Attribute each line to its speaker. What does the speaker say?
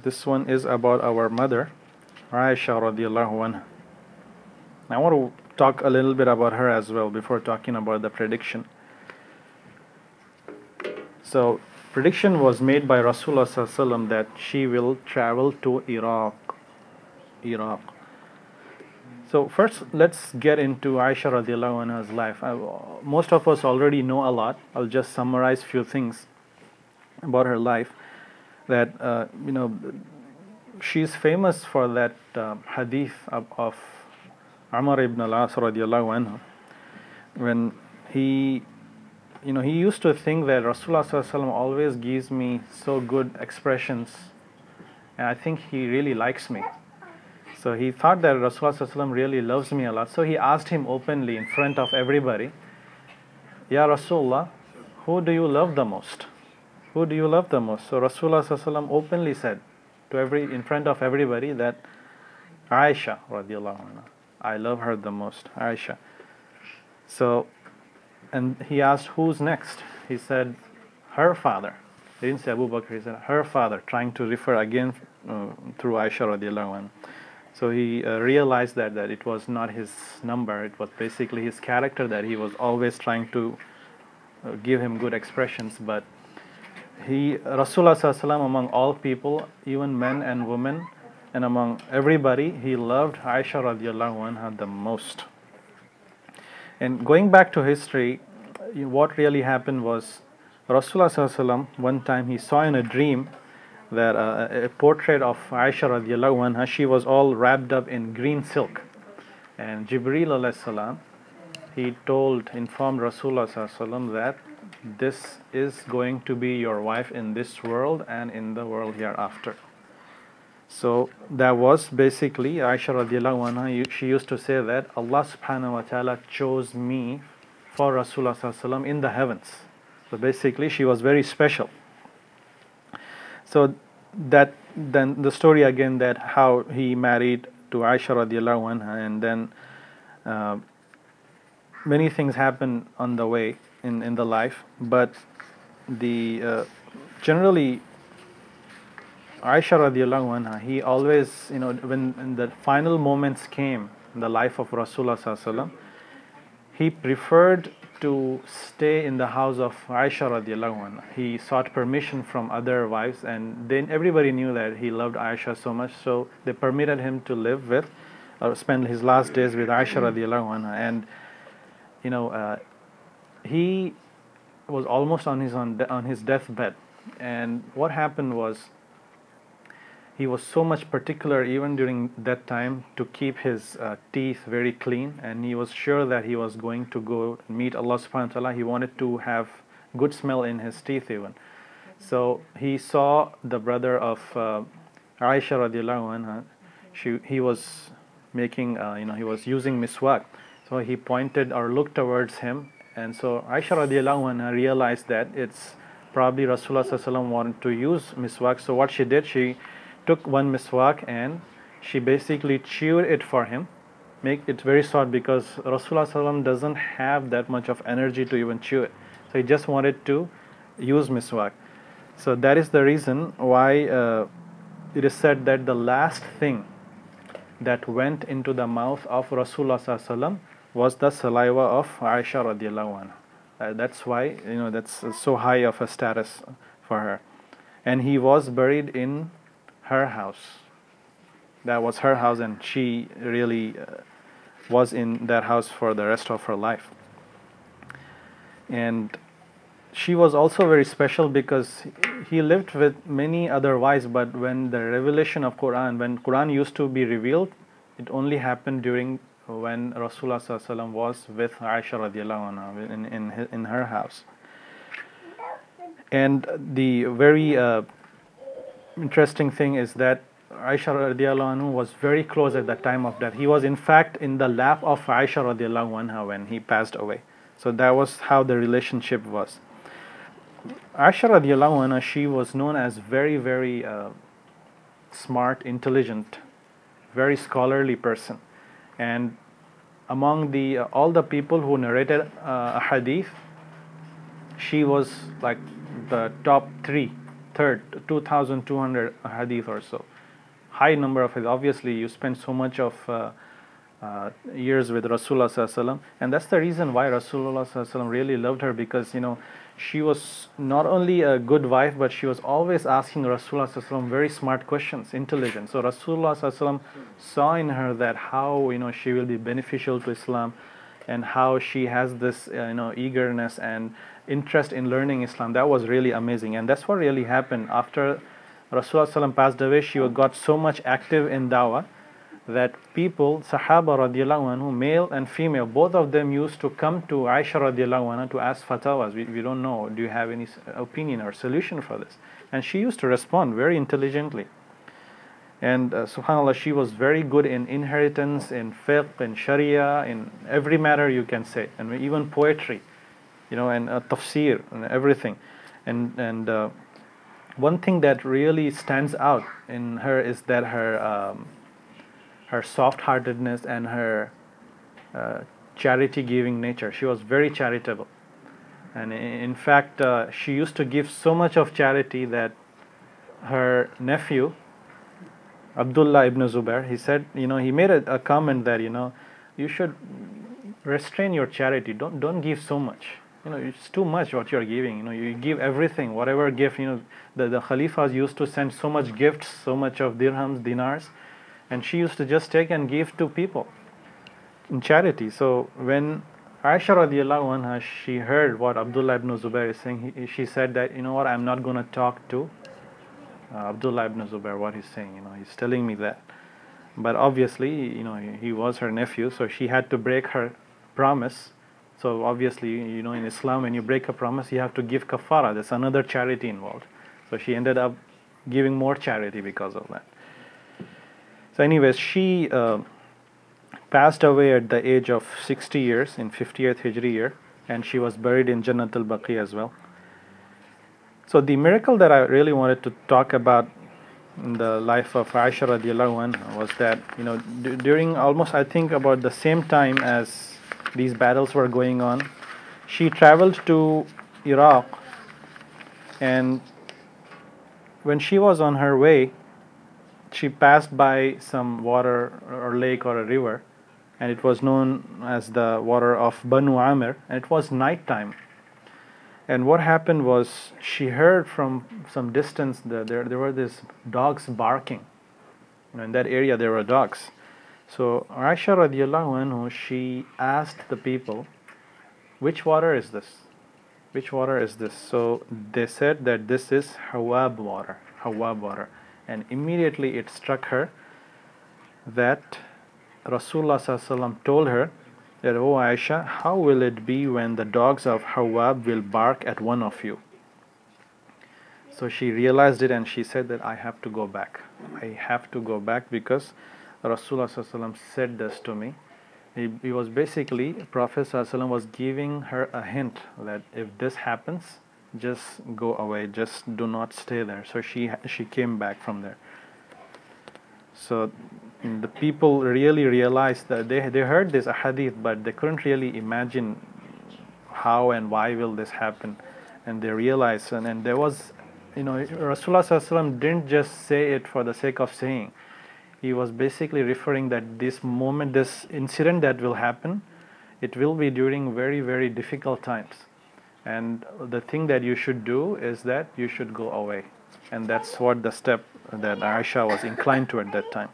Speaker 1: This one is about our mother, Ayesha radiallahu anha. I want to talk a little bit about her as well before talking about the prediction. So, prediction was made by Rasulullah sallallahu alaihi wasallam that she will travel to Iraq. So first, let's get into Ayesha radiallahu anha's life. Most of us already know a lot. I'll just summarize few things about her life. That she's famous for that hadith of Umar ibn al-As radiallahu anhu, when he used to think that Rasulullah sallallahu alaihi wasallam always gives me so good expressions, and I think he really likes me. So he thought that Rasulullah sallallahu alaihi wasallam really loves me a lot. So he asked him openly in front of everybody, Ya Rasulullah, who do you love the most? Who do you love the most? So Rasulullah sallallahu alaihi wasallam openly said in front of everybody that Ayesha radiallahu anha, I love her the most, Ayesha. So, and he asked, who's next? He said, her father. He didn't say Abu Bakr, he said her father, trying to refer again through Ayesha radiallahu anha. So he realized that it was not his number, it was basically his character, that he was always trying to give him good expressions. But Rasulullah sallallahu alaihi wasallam, among all people, even men and women, and among everybody, he loved Ayesha radiallahu anha the most. And going back to history, what really happened was Rasulullah sallallahu alaihi wasallam, one time he saw in a dream that a portrait of Ayesha radiallahu anha, she was all wrapped up in green silk. And Jibreel alayhi salam, he informed Rasulullah sallallahu alaihi wasallam that this is going to be your wife in this world and in the world hereafter. So that was basically Ayesha radiallahu anha. She used to say that Allah subhanahu wa ta'ala chose me for Rasulullah sallallahu alaihi wasallam in the heavens. So basically she was very special. So that then the story again, that how he married to Ayesha radiallahu anha, and then many things happen on the way in the life, but the generally Ayesha radiallahu anha, he always, when the final moments came in the life of Rasulullah sallallahu alaihi wasallam, he preferred to stay in the house of Ayesha radiallahu anha. He sought permission from other wives, and then everybody knew that he loved Ayesha so much, so they permitted him to live with, or spend his last days with Ayesha radiallahu anha. And he was almost on his deathbed, and what happened was, he was so much particular even during that time to keep his teeth very clean, and he was sure that he was going to go meet Allah subhanahu wa ta'ala. He wanted to have good smell in his teeth even. So he saw the brother of Ayesha radiallahu anha. He was making, he was using miswak. So he pointed or looked towards him, and so Ayesha radiallahu anha realized that it's probably Rasulullah sallallahu alaihi wasallam wanted to use miswak. So what she did, she took one miswak and she basically chewed it for him. Make it very short, because Rasulullah sallallahu alaihi wasallam doesn't have that much of energy to even chew it. So he just wanted to use miswak. So that is the reason why it is said that the last thing that went into the mouth of Rasulullah sallallahu alaihi wasallam was the saliva of Ayesha radiallahu anha. That's why that's so high of a status for her. And he was buried in her house. That was her house, and she really was in that house for the rest of her life. And she was also very special because he lived with many other wives, but when the revelation of when Quran used to be revealed, it only happened during when Rasulullah sallallahu alaihi wasallam was with Ayesha radiallahu anha in her house. And the very interesting thing is that Ayesha radiallahu anhu was very close at the time of death. He was in fact in the lap of Ayesha radiallahu anha when he passed away. So that was how the relationship was. Ayesha radiallahu anha, she was known as very, very smart, intelligent, very scholarly person. And among all the people who narrated a hadith, she was like the top 3 third, 2,200 hadith or so. High number of hadith. Obviously, you spend so much of years with Rasulullah sallallahu alaihi wasallam, and that's the reason why Rasulullah sallallahu alaihi wasallam really loved her, because she was not only a good wife, but she was always asking Rasulullah sallallahu alaihi wasallam very smart questions, intelligent. So Rasulullah sallallahu alaihi wasallam saw in her that how she will be beneficial to Islam, and how she has this eagerness and interest in learning Islam. That was really amazing, and that's what really happened after Rasulullah sallallahu alaihi wasallam passed away. She got so much active in dawah that people, Sahaba radiallahu anhu, male and female, both of them used to come to Ayesha radiallahu anha to ask fatawas. We don't know, do you have any opinion or solution for this? And she used to respond very intelligently. And subhanAllah, she was very good in inheritance, in fiqh, in sharia, in every matter you can say, and even poetry, and tafsir and everything. And one thing that really stands out in her is that her soft-heartedness and her charity-giving nature. She was very charitable, and in fact, she used to give so much of charity that her nephew, Abdullah ibn Zubair, he said, he made a comment that you should restrain your charity. Don't give so much. It's too much what you're giving. You give everything, whatever gift. The Khalifas used to send so much gifts, so much of dirhams, dinars. And she used to just take and give to people in charity. So when Ayesha radiallahu anha, she heard what Abdullah ibn Zubair is saying, she said that, what, I'm not going to talk to Abdullah ibn Zubair, what he's saying. He's telling me that. But obviously, he was her nephew, so she had to break her promise. So obviously, in Islam, when you break a promise, you have to give kafara. There's another charity involved. So she ended up giving more charity because of that. So anyways, she passed away at the age of 60 years in 50th Hijri year, and she was buried in Jannat al-Baqi as well. So the miracle that I really wanted to talk about in the life of Ayesha radiallahu anha was that, during almost, I think, about the same time as these battles were going on, she traveled to Iraq, and when she was on her way, she passed by some water or lake or a river, and it was known as the water of Banu Amir, and it was night time. And what happened was, she heard from some distance that there were these dogs barking. In that area there were dogs. So Ayesha radiallahu anhu, she asked the people, which water is this? Which water is this? So they said that this is Hawab water. Hawab water. And immediately it struck her that Rasulullah sallallahu alaihi wasallam told her that, "Oh Ayesha, how will it be when the dogs of Hawab will bark at one of you?" So she realized it, and she said that I have to go back. I have to go back because Rasulullah sallallahu alaihi wasallam said this to me. He was basically, Prophet sallallahu alaihi wasallam was giving her a hint that if this happens, just go away, just do not stay there. So she came back from there. So the people really realized that they heard this hadith, but they couldn't really imagine how and why will this happen. And they realized, and there was, Rasulullah sallallahu alaihi wasallam didn't just say it for the sake of saying. He was basically referring that this moment, this incident that will happen, it will be during very, very difficult times. And the thing that you should do is that you should go away. And that's what the step that Ayesha was inclined to at that time.